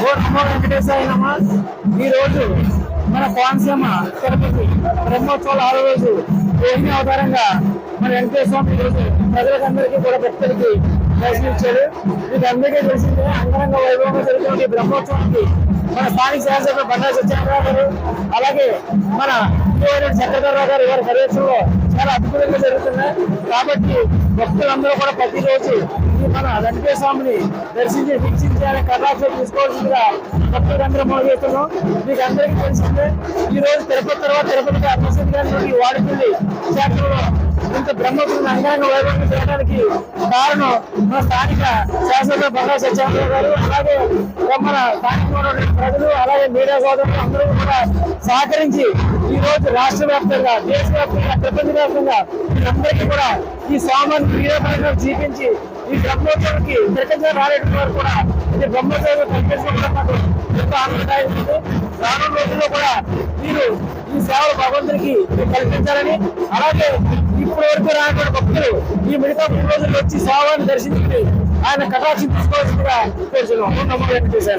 ఓం నమో వెంకటేశాయ నమః. ఈ రోజు మన కోనసీమ తిరుపతి బ్రహ్మోత్సవాల 6వ రోజు రోహిణి అవతారంగా మన వెంకటేశ్వర స్వామి ఈ రోజు ప్రజలకందరికీ కూడా భక్తులకి దర్శనమిచ్చారు. మీకు అందరికీ తెలిసిందే అంగరంగ వైభవంగా జరుగుతున్న ఈ బ్రహ్మోత్సవానికి మన స్థానిక శాసనసభ్యులు బండారు సత్యనారాయణ గారు అలాగే మన చక్రధరరావు గారు వారి పర్యవేక్షణలో చాలా అద్భుతంగా జరుగుతున్నాయి. కాబట్టి భక్తులందరూ కూడా ప్రతిరోజు మన వెంకటేశ్వర స్వామిని దర్శించి వీక్షించాలని కటాక్షం తీసుకోవాల్సిందిగా భక్తులందరూ మొదలుపెడుతున్నాం. మీకు అందరికీ తెలిసిందే ఈ రోజు తిరుపతి తర్వాత తిరుపతికి అర్మసెట్ గారి వాడిపల్లి క్షేత్రంలో ఇంత బ్రహ్మోత్సవం అంగరంగ వైభవంగా జరగడానికి కారణం మన స్థానిక శాసనసభ్యులు బండారు సత్యనారాయణ గారు అలాగే మన స్థానిక ప్రజలు అలాగే మీడియా సోదరులు అందరూ కూడా సహకరించి ఈ రోజు రాష్ట్ర వ్యాప్తంగా దేశవ్యాప్తంగా ప్రపంచవ్యాప్తంగా వీళ్ళందరికీ కూడా ఈ స్వామిని క్రీడాపరంగా జీవించి ఈ బ్రహ్మోత్సవానికి తిరగజ రాలేటి వారు కూడా ఇది బ్రహ్మోత్సవం కల్పించడం నాకు ఎంతో ఆనందదాయకం ఉంది. రానున్న రోజుల్లో కూడా మీరు ఈ సేవలు భగవంతునికి కల్పించాలని అలాగే ఇప్పటి వరకు రానున్న భక్తులు ఈ మిగతా 3 రోజుల్లో వచ్చి సేవను దర్శించుకుని ఆయన కటాక్షం తీసుకోవాల్సిందిగా కోరుతున్నాం. నమో వెంకటేశాయ.